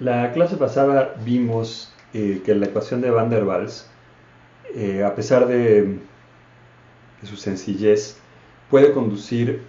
La clase pasada vimos que la ecuación de Van der Waals, a pesar de su sencillez, puede conducir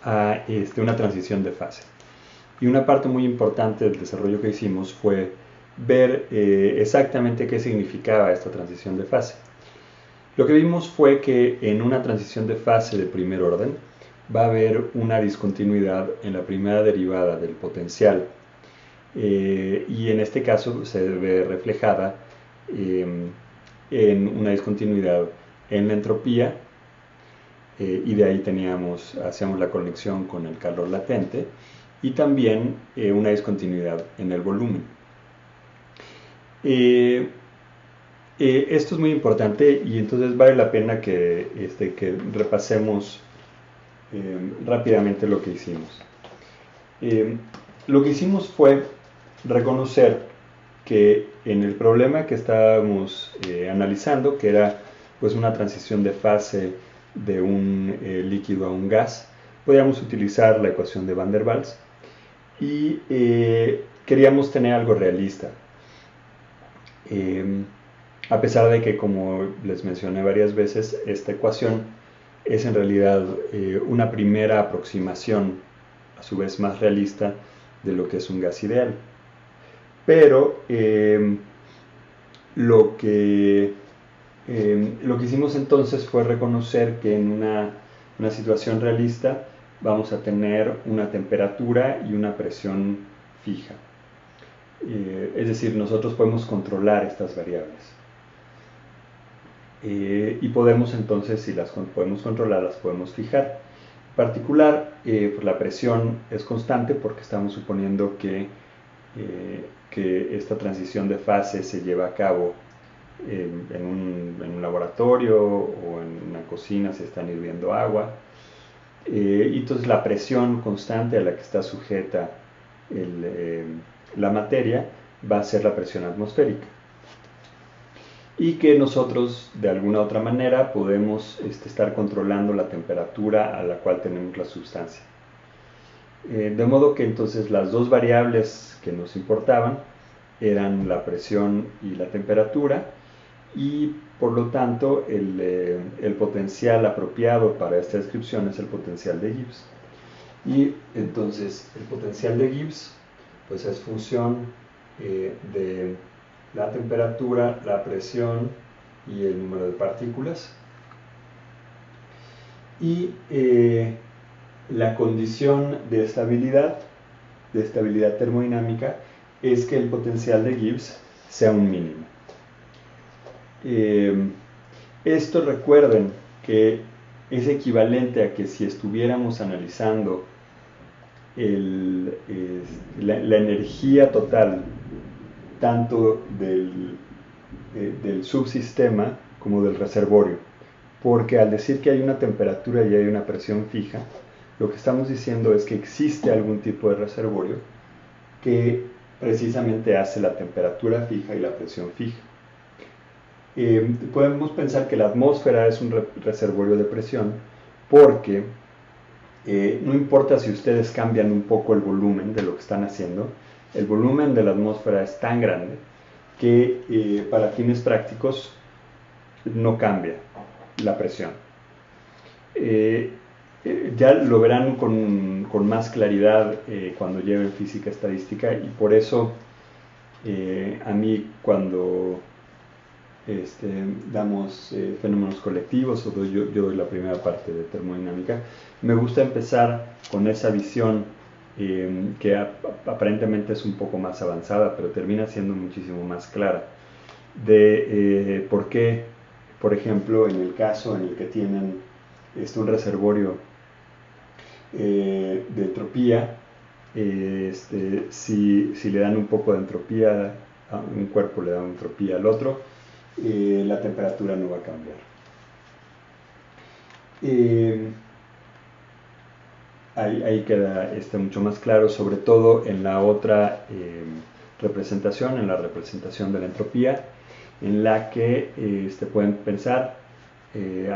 a una transición de fase. Y una parte muy importante del desarrollo que hicimos fue ver exactamente qué significaba esta transición de fase. Lo que vimos fue que en una transición de fase de primer orden va a haber una discontinuidad en la primera derivada del potencial, y en este caso se ve reflejada en una discontinuidad en la entropía, y de ahí hacíamos la conexión con el calor latente, y también una discontinuidad en el volumen. Esto es muy importante y entonces vale la pena que repasemos rápidamente lo que hicimos. Lo que hicimos fue reconocer que en el problema que estábamos analizando, que era pues una transición de fase de un líquido a un gas, podíamos utilizar la ecuación de Van der Waals y queríamos tener algo realista. A pesar de que, como les mencioné varias veces, esta ecuación es en realidad una primera aproximación, a su vez más realista, de lo que es un gas ideal. Pero lo que hicimos entonces fue reconocer que en una situación realista vamos a tener una temperatura y una presión fija. Es decir, nosotros podemos controlar estas variables. Y podemos entonces, si las podemos controlar, las podemos fijar. En particular, pues la presión es constante porque estamos suponiendo que esta transición de fase se lleva a cabo en un laboratorio o en una cocina, se están hirviendo agua. Y entonces la presión constante a la que está sujeta la materia va a ser la presión atmosférica. Y que nosotros de alguna otra manera podemos estar controlando la temperatura a la cual tenemos la sustancia. De modo que entonces las dos variables que nos importaban eran la presión y la temperatura, y por lo tanto el potencial apropiado para esta descripción es el potencial de Gibbs. Y entonces el potencial de Gibbs pues es función de la temperatura, la presión y el número de partículas. Y la condición de estabilidad termodinámica es que el potencial de Gibbs sea un mínimo. Esto, recuerden que es equivalente a que si estuviéramos analizando la energía total tanto del subsistema como del reservorio, porque al decir que hay una temperatura y hay una presión fija, lo que estamos diciendo es que existe algún tipo de reservorio que precisamente hace la temperatura fija y la presión fija. Podemos pensar que la atmósfera es un reservorio de presión porque no importa si ustedes cambian un poco el volumen de lo que están haciendo, el volumen de la atmósfera es tan grande que para fines prácticos no cambia la presión. Ya lo verán con más claridad cuando lleven física estadística, y por eso a mí cuando damos fenómenos colectivos, o yo doy la primera parte de termodinámica, me gusta empezar con esa visión que aparentemente es un poco más avanzada, pero termina siendo muchísimo más clara, de por qué, por ejemplo, en el caso en el que tienen un reservorio de entropía, si le dan un poco de entropía a un cuerpo, le dan entropía al otro, la temperatura no va a cambiar. Ahí queda mucho más claro, sobre todo en la otra representación, en la representación de la entropía, en la que pueden pensar,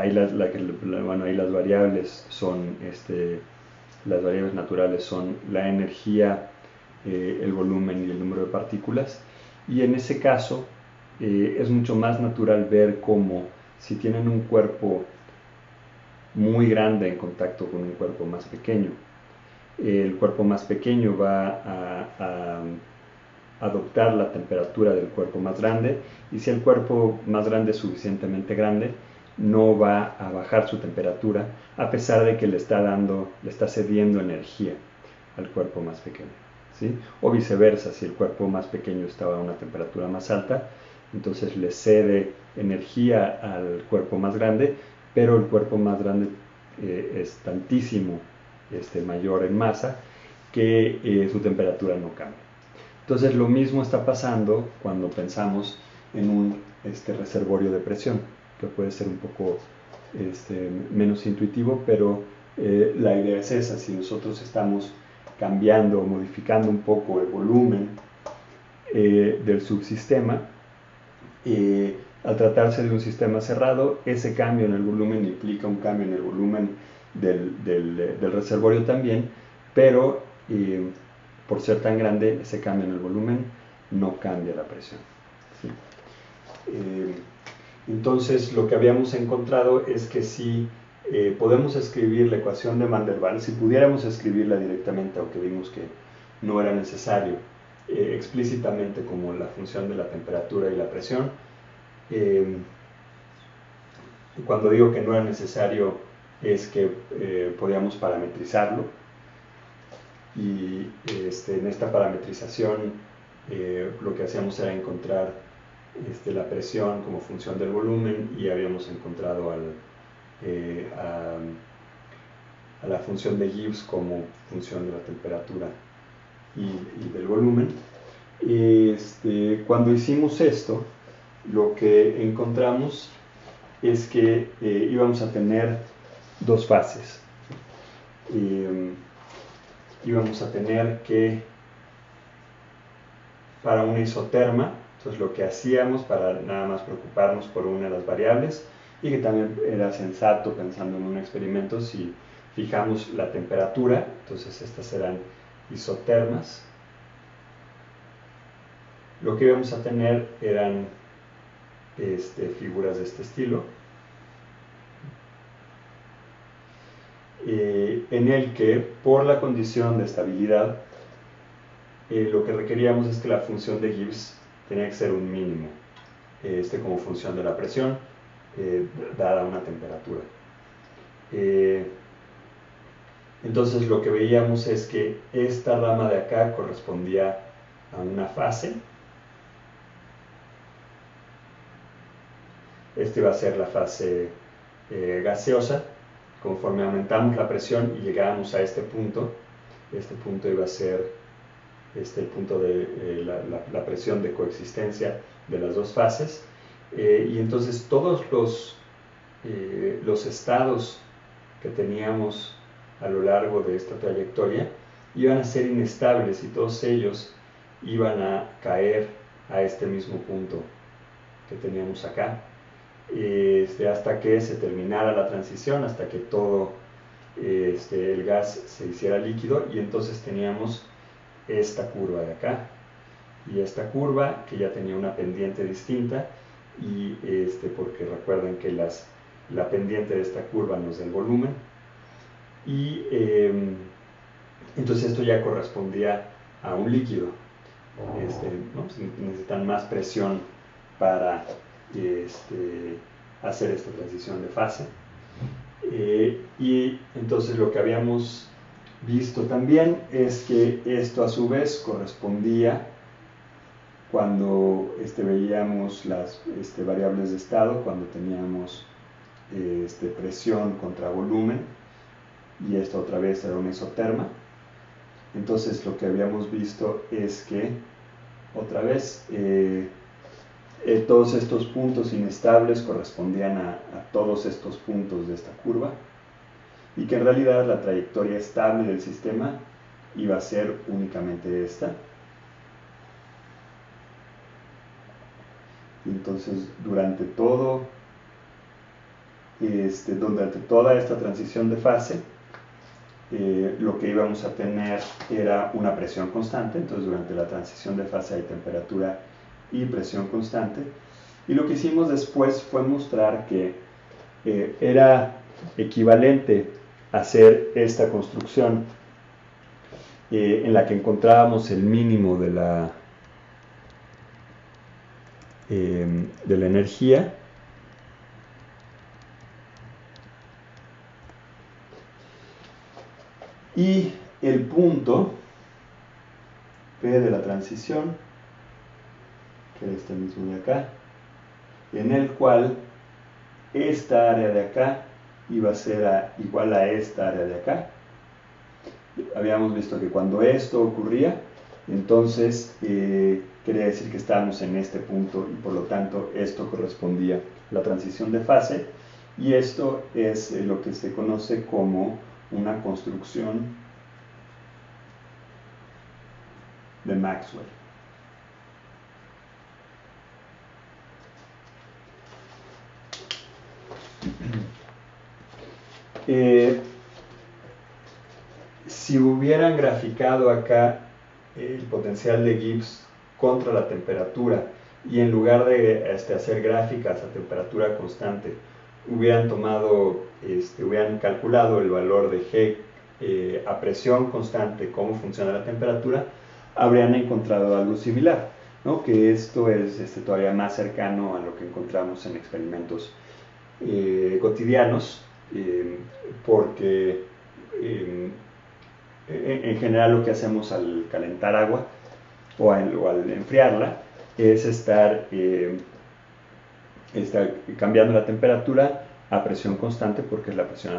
ahí las variables son, las variables naturales son la energía el volumen y el número de partículas, y en ese caso es mucho más natural ver cómo si tienen un cuerpo muy grande en contacto con un cuerpo más pequeño, el cuerpo más pequeño va a adoptar la temperatura del cuerpo más grande, y si el cuerpo más grande es suficientemente grande, no va a bajar su temperatura a pesar de que le está cediendo energía al cuerpo más pequeño, ¿sí? O viceversa, si el cuerpo más pequeño estaba a una temperatura más alta, entonces le cede energía al cuerpo más grande, pero el cuerpo más grande es tantísimo mayor en masa que su temperatura no cambia. Entonces lo mismo está pasando cuando pensamos en un reservorio de presión, que puede ser un poco menos intuitivo, pero la idea es esa. Si nosotros estamos cambiando o modificando un poco el volumen del subsistema, al tratarse de un sistema cerrado, ese cambio en el volumen implica un cambio en el volumen del reservorio también, pero por ser tan grande, ese cambio en el volumen no cambia la presión, ¿sí? Entonces, lo que habíamos encontrado es que si podemos escribir la ecuación de Van der Waals, si pudiéramos escribirla directamente, aunque vimos que no era necesario, explícitamente como la función de la temperatura y la presión. Cuando digo que no era necesario, es que podíamos parametrizarlo, y en esta parametrización lo que hacíamos era encontrar la presión como función del volumen, y habíamos encontrado a la función de Gibbs como función de la temperatura y del volumen. Cuando hicimos esto, lo que encontramos es que íbamos a tener dos fases. Íbamos a tener que, para una isoterma, entonces lo que hacíamos para nada más preocuparnos por una de las variables, y que también era sensato pensando en un experimento, si fijamos la temperatura, entonces estas eran isotermas, lo que íbamos a tener eran figuras de este estilo, en el que por la condición de estabilidad lo que requeríamos es que la función de Gibbs tenía que ser un mínimo, como función de la presión dada una temperatura. Entonces lo que veíamos es que esta rama de acá correspondía a una fase. Va a ser la fase gaseosa. Conforme aumentamos la presión y llegábamos a este punto iba a ser el punto de la presión de coexistencia de las dos fases. Y entonces todos los estados que teníamos a lo largo de esta trayectoria iban a ser inestables, y todos ellos iban a caer a este mismo punto que teníamos acá, hasta que se terminara la transición, hasta que todo el gas se hiciera líquido, y entonces teníamos esta curva de acá y esta curva que ya tenía una pendiente distinta, y porque recuerden que la pendiente de esta curva nos da el volumen, y entonces esto ya correspondía a un líquido, ¿no? Necesitan más presión para hacer esta transición de fase, y entonces lo que habíamos visto también es que esto a su vez correspondía cuando veíamos las variables de estado, cuando teníamos presión contra volumen, y esta otra vez era una isoterma. Entonces lo que habíamos visto es que otra vez todos estos puntos inestables correspondían a todos estos puntos de esta curva, y que en realidad la trayectoria estable del sistema iba a ser únicamente esta. Entonces durante toda esta transición de fase, lo que íbamos a tener era una presión constante. Entonces durante la transición de fase hay temperatura y presión constante, y lo que hicimos después fue mostrar que era equivalente hacer esta construcción en la que encontrábamos el mínimo de la energía, y el punto P de la transición, que es este mismo de acá, en el cual esta área de acá iba a ser igual a esta área de acá. Habíamos visto que cuando esto ocurría, entonces quería decir que estábamos en este punto, y por lo tanto esto correspondía a la transición de fase, y esto es lo que se conoce como una construcción de Maxwell. Si hubieran graficado acá el potencial de Gibbs contra la temperatura, y en lugar de hacer gráficas a temperatura constante, hubieran calculado el valor de G a presión constante, cómo funciona la temperatura, habrían encontrado algo similar, ¿no? Que esto es todavía más cercano a lo que encontramos en experimentos cotidianos, porque en general lo que hacemos al calentar agua o al enfriarla es estar cambiando la temperatura a presión constante, porque es la presión